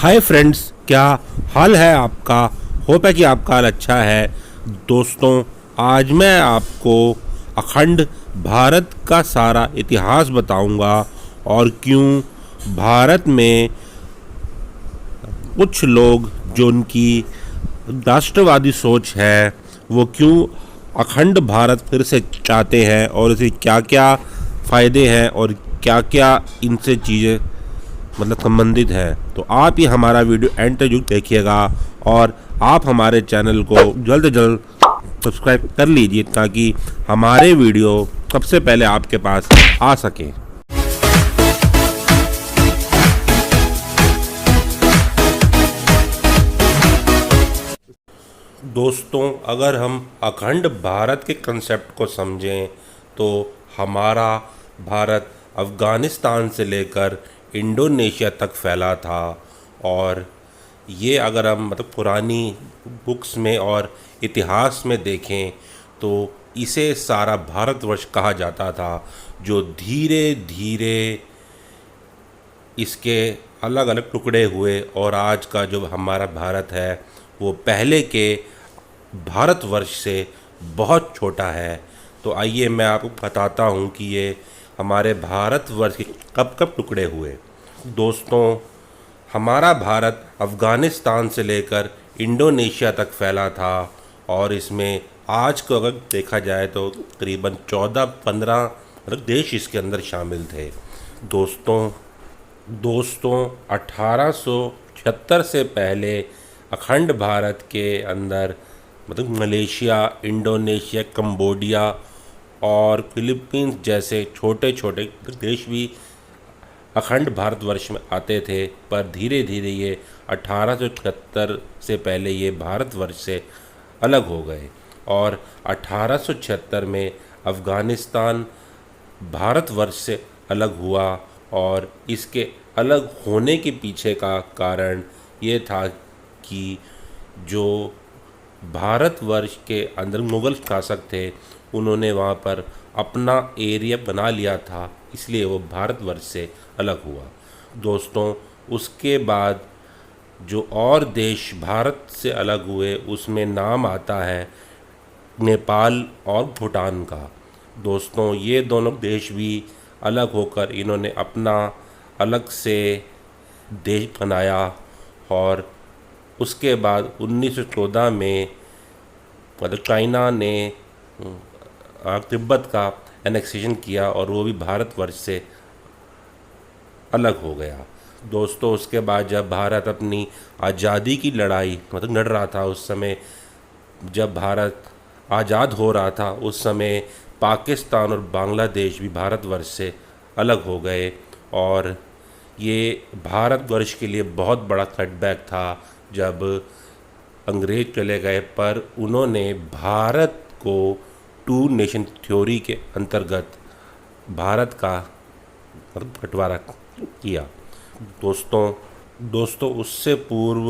Hi friends, क्या हाल है आपका। होप है कि आपका हाल अच्छा है। दोस्तों, आज मैं आपको अखंड भारत का सारा इतिहास बताऊंगा और क्यों भारत में कुछ लोग जो उनकी राष्ट्रवादी सोच है वो क्यों अखंड भारत फिर से चाहते हैं और इसे क्या क्या फ़ायदे हैं और क्या क्या इनसे चीज़ें संबंधित है। तो आप ये हमारा वीडियो एंड तक जरूर देखिएगा और आप हमारे चैनल को जल्द से जल्द सब्सक्राइब कर लीजिए ताकि हमारे वीडियो सबसे पहले आपके पास आ सके। दोस्तों, अगर हम अखंड भारत के कंसेप्ट को समझें तो हमारा भारत अफ़गानिस्तान से लेकर इंडोनेशिया तक फैला था। और ये अगर हम पुरानी बुक्स में और इतिहास में देखें तो इसे सारा भारतवर्ष कहा जाता था, जो धीरे धीरे इसके अलग अलग टुकड़े हुए और आज का जो हमारा भारत है वो पहले के भारतवर्ष से बहुत छोटा है। तो आइए मैं आपको बताता हूँ कि ये हमारे भारतवर्ष के कब कब टुकड़े हुए। दोस्तों, हमारा भारत अफ़गानिस्तान से लेकर इंडोनेशिया तक फैला था और इसमें आज को अगर देखा जाए तो करीबन 14-15 देश इसके अंदर शामिल थे। दोस्तों 1876 से पहले अखंड भारत के अंदर मलेशिया, इंडोनेशिया, कंबोडिया और फिलीपींस जैसे छोटे छोटे देश भी अखंड भारतवर्ष में आते थे, पर धीरे धीरे ये 1876 से पहले ये भारतवर्ष से अलग हो गए और 1876 में अफ़गानिस्तान भारतवर्ष से अलग हुआ। और इसके अलग होने के पीछे का कारण ये था कि जो भारतवर्ष के अंदर मुग़ल शासक थे उन्होंने वहाँ पर अपना एरिया बना लिया था, इसलिए वो भारतवर्ष से अलग हुआ। दोस्तों, उसके बाद जो और देश भारत से अलग हुए उसमें नाम आता है नेपाल और भूटान का। दोस्तों, ये दोनों देश भी अलग होकर इन्होंने अपना अलग से देश बनाया और उसके बाद 1914 में चाइना ने तिब्बत का एनेक्सेशन किया और वो भी भारतवर्ष से अलग हो गया। दोस्तों, उसके बाद जब भारत अपनी आज़ादी की लड़ाई लड़ रहा था, उस समय जब भारत आज़ाद हो रहा था उस समय पाकिस्तान और बांग्लादेश भी भारतवर्ष से अलग हो गए और ये भारतवर्ष के लिए बहुत बड़ा सेटबैक था जब अंग्रेज चले गए, पर उन्होंने भारत को टू नेशन थ्योरी के अंतर्गत भारत का बंटवारा किया। दोस्तों उससे पूर्व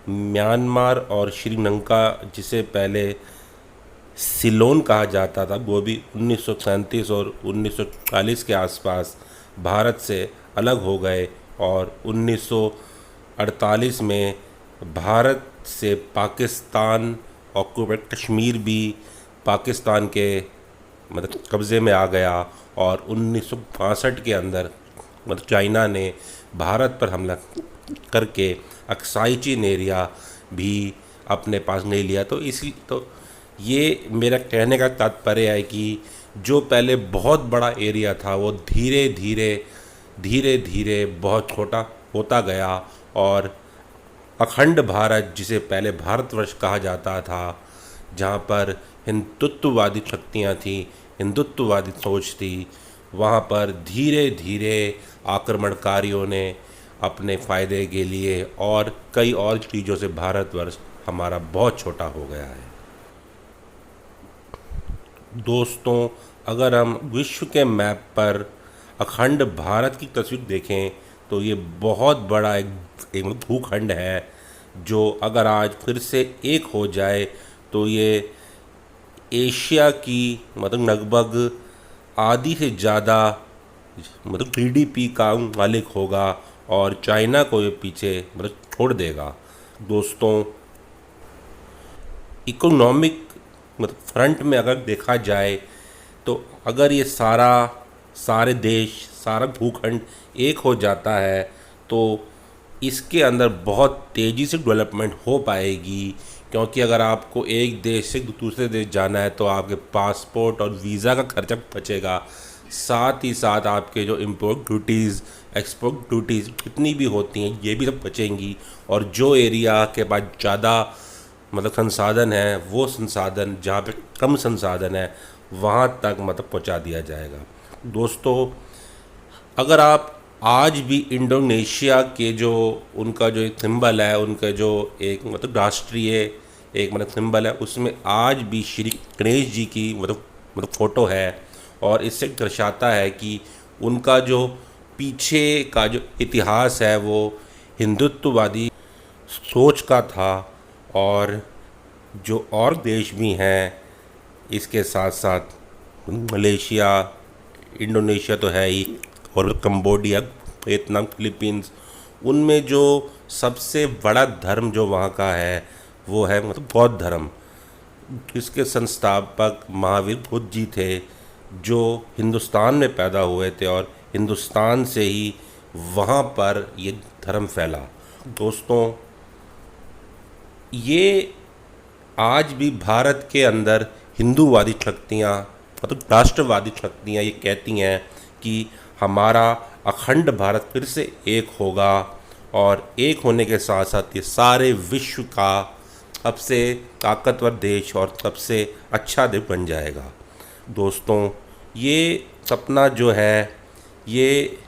म्यांमार और श्रीलंका, जिसे पहले सिलोन कहा जाता था, वो भी 1937 और 1940 के आसपास भारत से अलग हो गए और 1948 में भारत से पाकिस्तान ऑक्यूपाइड कश्मीर भी पाकिस्तान के कब्ज़े में आ गया और 1962 के अंदर चाइना ने भारत पर हमला करके अक्साई चीन एरिया भी अपने पास नहीं लिया। तो ये मेरा कहने का तात्पर्य है कि जो पहले बहुत बड़ा एरिया था वो धीरे धीरे बहुत छोटा होता गया और अखंड भारत, जिसे पहले भारतवर्ष कहा जाता था, जहाँ पर हिंदुत्ववादी शक्तियाँ थी, हिंदुत्ववादी सोच थी, वहाँ पर धीरे धीरे आक्रमणकारियों ने अपने फ़ायदे के लिए और कई और चीज़ों से भारतवर्ष हमारा बहुत छोटा हो गया है। दोस्तों, अगर हम विश्व के मैप पर अखंड भारत की तस्वीर देखें तो ये बहुत बड़ा एक भूखंड है, जो अगर आज फिर से एक हो जाए तो ये एशिया की लगभग आधी से ज़्यादा जीडीपी का मालिक होगा और चाइना को ये पीछे मतलब छोड़ देगा। दोस्तों, इकोनॉमिक मतलब फ्रंट में अगर देखा जाए तो अगर ये सारे देश, सारा भूखंड एक हो जाता है तो इसके अंदर बहुत तेज़ी से डेवलपमेंट हो पाएगी। क्योंकि अगर आपको एक देश से दूसरे देश जाना है तो आपके पासपोर्ट और वीज़ा का खर्चा बचेगा, साथ ही साथ आपके जो इम्पोर्ट ड्यूटीज़, एक्सपोर्ट ड्यूटीज़ कितनी भी होती हैं ये भी सब बचेंगी। और जो एरिया के पास ज़्यादा मतलब संसाधन है, वो संसाधन जहाँ पे कम संसाधन है वहाँ तक मतलब पहुँचा दिया जाएगा। दोस्तों, अगर आप आज भी इंडोनेशिया के जो उनका जो एक सिंबल है, उनका जो एक मतलब राष्ट्रीय एक मतलब सिंबल है, उसमें आज भी श्री गणेश जी की मतलब फ़ोटो है। और इससे दर्शाता है कि उनका जो पीछे का जो इतिहास है वो हिंदुत्ववादी सोच का था। और जो और देश भी हैं इसके साथ साथ मलेशिया, इंडोनेशिया तो है ही, और कंबोडिया, वियतनाम, फिलीपींस, उनमें जो सबसे बड़ा धर्म जो वहाँ का है वो है मतलब बौद्ध धर्म। इसके संस्थापक महावीर बुद्ध जी थे जो हिंदुस्तान में पैदा हुए थे और हिंदुस्तान से ही वहाँ पर ये धर्म फैला। दोस्तों, ये आज भी भारत के अंदर हिंदूवादी शक्तियाँ मतलब राष्ट्रवादी शक्तियाँ ये कहती हैं कि हमारा अखंड भारत फिर से एक होगा और एक होने के साथ साथ ये सारे विश्व का सबसे ताकतवर देश और सबसे अच्छा देश बन जाएगा। दोस्तों, ये सपना जो है ये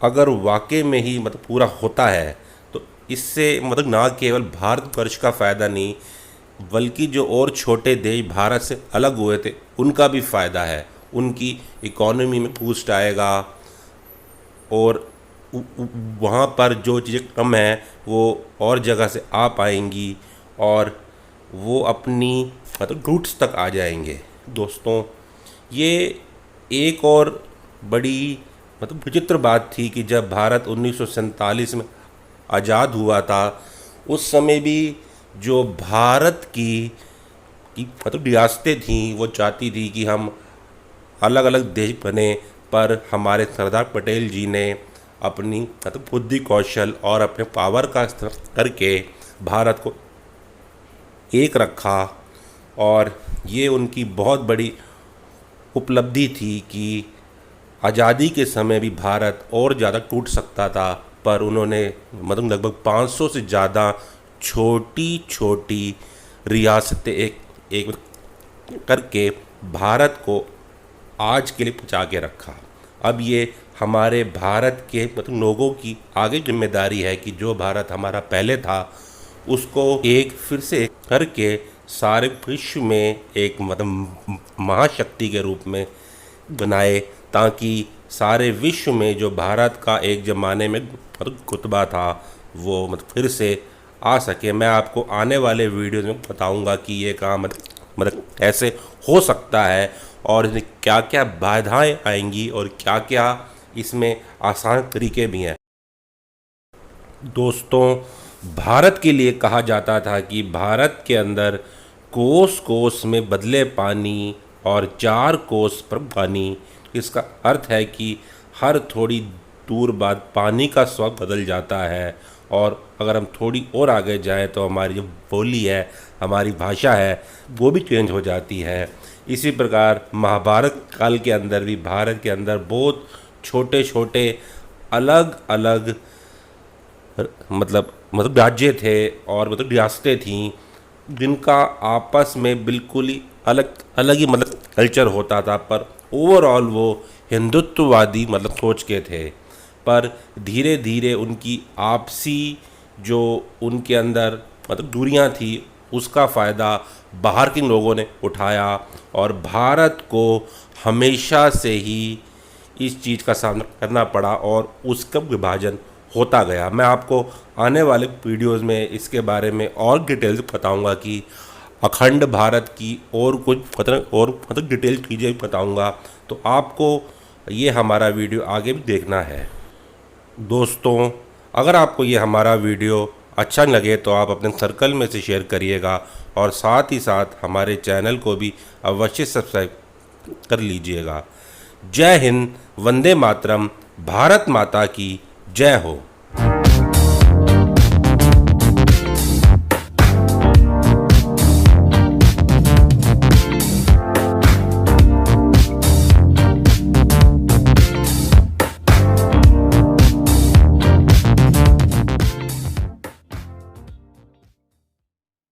अगर वाकई में ही मतलब पूरा होता है तो इससे मतलब ना केवल भारतवर्ष का फ़ायदा नहीं बल्कि जो और छोटे देश भारत से अलग हुए थे उनका भी फ़ायदा है। उनकी इकोनॉमी में बूस्ट आएगा और वहाँ पर जो चीज़ें कम हैं वो और जगह से आ पाएंगी और वो अपनी मतलब रूट्स तक आ जाएंगे। दोस्तों, ये एक और बड़ी मतलब विचित्र बात थी कि जब भारत 1947 में आज़ाद हुआ था उस समय भी जो भारत की मतलब रियासतें थीं वो चाहती थी कि हम अलग अलग देश बने, पर हमारे सरदार पटेल जी ने अपनी मतलब बुद्धि कौशल और अपने पावर का इस्तेमाल करके भारत को एक रखा। और ये उनकी बहुत बड़ी उपलब्धि थी कि आज़ादी के समय भी भारत और ज़्यादा टूट सकता था, पर उन्होंने मतलब लगभग 500 से ज़्यादा छोटी छोटी रियासतें एक एक करके भारत को आज के लिए पहुँचा के रखा। अब ये हमारे भारत के मतलब लोगों की आगे जिम्मेदारी है कि जो भारत हमारा पहले था उसको एक फिर से करके सारे विश्व में एक मतलब महाशक्ति के रूप में बनाए, ताकि सारे विश्व में जो भारत का एक ज़माने में मतलब रुतबा था वो मतलब फिर से आ सके। मैं आपको आने वाले वीडियोज़ में बताऊंगा कि ये काम मतलब कैसे हो सकता है और इसमें क्या क्या बाधाएं आएंगी और क्या क्या इसमें आसान तरीके भी हैं। दोस्तों, भारत के लिए कहा जाता था कि भारत के अंदर कोस कोस में बदले पानी और 4 कोस पर पानी। इसका अर्थ है कि हर थोड़ी दूर बाद पानी का स्वाद बदल जाता है और अगर हम थोड़ी और आगे जाएं तो हमारी जो बोली है, हमारी भाषा है, वो भी चेंज हो जाती है। इसी प्रकार महाभारत काल के अंदर भी भारत के अंदर बहुत छोटे छोटे अलग अलग मतलब राज्य थे और मतलब रियासतें थीं जिनका आपस में बिल्कुल ही अलग अलग ही मतलब कल्चर होता था, पर ओवरऑल वो हिंदुत्ववादी मतलब सोच के थे। पर धीरे धीरे उनकी आपसी जो उनके अंदर मतलब दूरियां थी उसका फ़ायदा बाहर के लोगों ने उठाया और भारत को हमेशा से ही इस चीज़ का सामना करना पड़ा और उसका विभाजन होता गया। मैं आपको आने वाले वीडियोस में इसके बारे में और डिटेल्स बताऊंगा कि अखंड भारत की और कुछ मतलब डिटेल चीज़ें बताऊंगा, तो आपको ये हमारा वीडियो आगे भी देखना है। दोस्तों, अगर आपको ये हमारा वीडियो अच्छा लगे तो आप अपने सर्कल में से शेयर करिएगा और साथ ही साथ हमारे चैनल को भी अवश्य सब्सक्राइब कर लीजिएगा। जय हिंद, वंदे मातरम, भारत माता की जय हो।